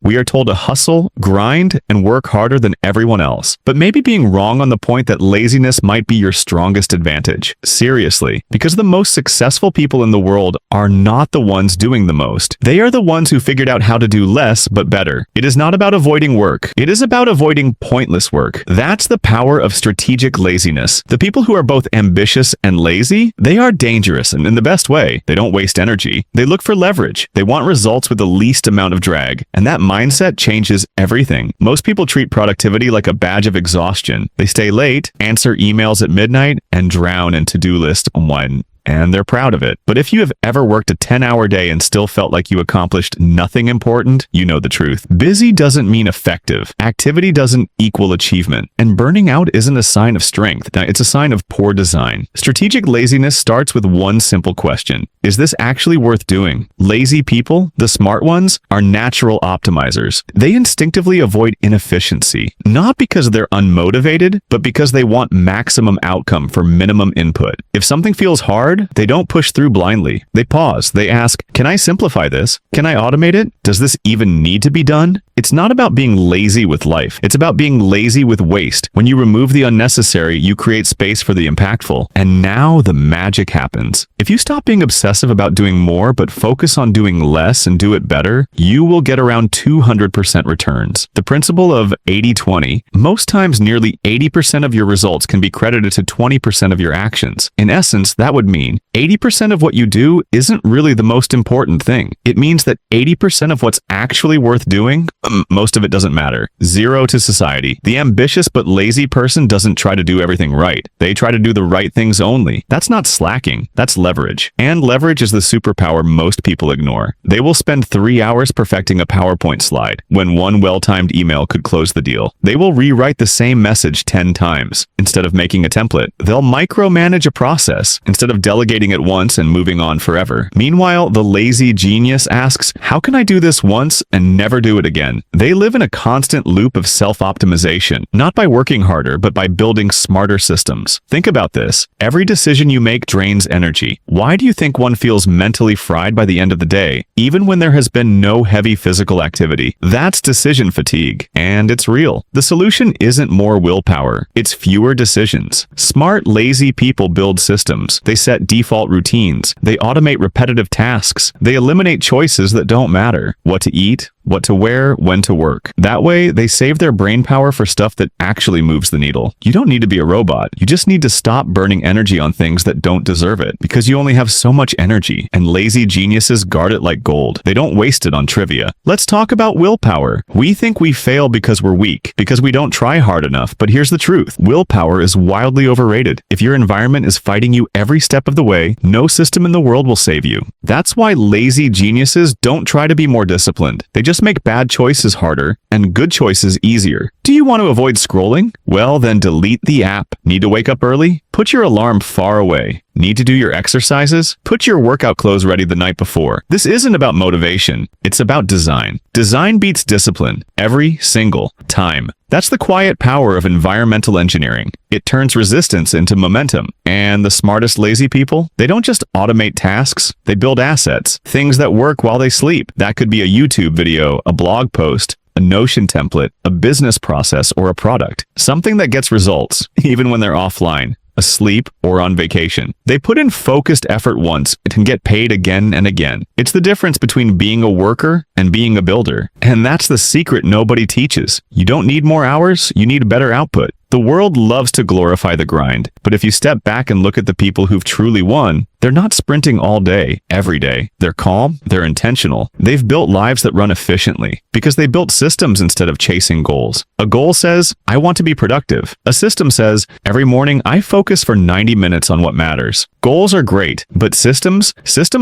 We are told to hustle, grind, and work harder than everyone else. But maybe being wrong on the point that laziness might be your strongest advantage. Seriously, because the most successful people in the world are not the ones doing the most. They are the ones who figured out how to do less but better. It is not about avoiding work. It is about avoiding pointless work. That's the power of strategic laziness. The people who are both ambitious and lazy, they are dangerous, and in the best way. They don't waste energy. They look for leverage. They want results with the least amount of drag. And that mindset changes everything. Most people treat productivity like a badge of exhaustion. They stay late, answer emails at midnight, and drown in to-do list one. And they're proud of it. But if you have ever worked a 10-hour day and still felt like you accomplished nothing important, you know the truth. Busy doesn't mean effective. Activity doesn't equal achievement. And burning out isn't a sign of strength. Now, it's a sign of poor design. Strategic laziness starts with one simple question. Is this actually worth doing? Lazy people, the smart ones, are natural optimizers. They instinctively avoid inefficiency, not because they're unmotivated, but because they want maximum outcome for minimum input. If something feels hard, they don't push through blindly. They pause. They ask, can I simplify this? Can I automate it? Does this even need to be done? It's not about being lazy with life. It's about being lazy with waste. When you remove the unnecessary, you create space for the impactful. And now the magic happens. If you stop being obsessive about doing more, but focus on doing less and do it better, you will get around 200% returns. The principle of 80-20, most times nearly 80% of your results can be credited to 20% of your actions. In essence, that would mean 80% of what you do isn't really the most important thing. It means that 80% of what's actually worth doing, most of it doesn't matter. Zero to society. The ambitious but lazy person doesn't try to do everything right. They try to do the right things only. That's not slacking. That's leverage. And leverage is the superpower most people ignore. They will spend 3 hours perfecting a PowerPoint slide when one well-timed email could close the deal. They will rewrite the same message 10 times. Instead of making a template, they'll micromanage a process instead of delegating it once and moving on forever. Meanwhile, the lazy genius asks, how can I do this once and never do it again? They live in a constant loop of self-optimization, not by working harder, but by building smarter systems. Think about this. Every decision you make drains energy. Why do you think one feels mentally fried by the end of the day, even when there has been no heavy physical activity? That's decision fatigue, and it's real. The solution isn't more willpower. It's fewer decisions. Smart, lazy people build systems. They set default routines. They automate repetitive tasks. They eliminate choices that don't matter. What to eat, what to wear, when to work. That way, they save their brain power for stuff that actually moves the needle. You don't need to be a robot. You just need to stop burning energy on things that don't deserve it, because you only have so much energy, and lazy geniuses guard it like gold. They don't waste it on trivia. Let's talk about willpower. We think we fail because we're weak, because we don't try hard enough, but here's the truth. Willpower is wildly overrated. If your environment is fighting you every step of the way, no system in the world will save you. That's why lazy geniuses don't try to be more disciplined. They just make bad choices harder and good choices easier. Do you want to avoid scrolling? Well, then delete the app. Need to wake up early? Put your alarm far away. Need to do your exercises? Put your workout clothes ready the night before. This isn't about motivation. It's about design. Design beats discipline every single time. That's the quiet power of environmental engineering. It turns resistance into momentum. And the smartest lazy people, they don't just automate tasks, they build assets, things that work while they sleep. That could be a YouTube video, a blog post, a Notion template, a business process, or a product. Something that gets results, even when they're offline, asleep, or on vacation. They put in focused effort once and can get paid again and again. It's the difference between being a worker and being a builder. And that's the secret nobody teaches. You don't need more hours, you need better output. The world loves to glorify the grind, but if you step back and look at the people who've truly won, they're not sprinting all day, every day. They're calm, they're intentional. They've built lives that run efficiently because they built systems instead of chasing goals. A goal says, I want to be productive. A system says, every morning I focus for 90 minutes on what matters. Goals are great, but systems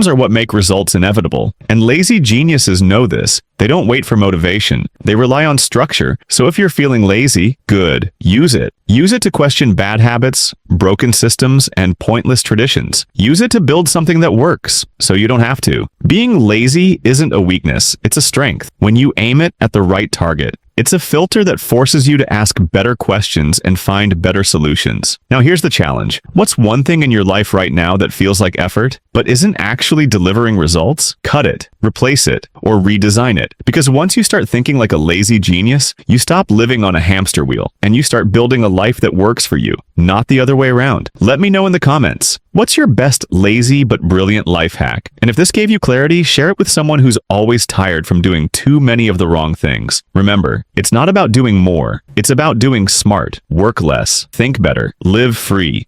are what make results inevitable. And lazy geniuses know this. They don't wait for motivation. They rely on structure. So if you're feeling lazy, good. Use it. Use it to question bad habits, broken systems, and pointless traditions. Use it to build something that works, so you don't have to. Being lazy isn't a weakness, it's a strength. When you aim it at the right target, it's a filter that forces you to ask better questions and find better solutions. Now here's the challenge. What's one thing in your life right now that feels like effort? but isn't actually delivering results? Cut it, replace it, or redesign it. Because once you start thinking like a lazy genius, you stop living on a hamster wheel, and you start building a life that works for you, not the other way around. Let me know in the comments. What's your best lazy but brilliant life hack? And if this gave you clarity, share it with someone who's always tired from doing too many of the wrong things. Remember, it's not about doing more. It's about doing smart, work less, think better, live free.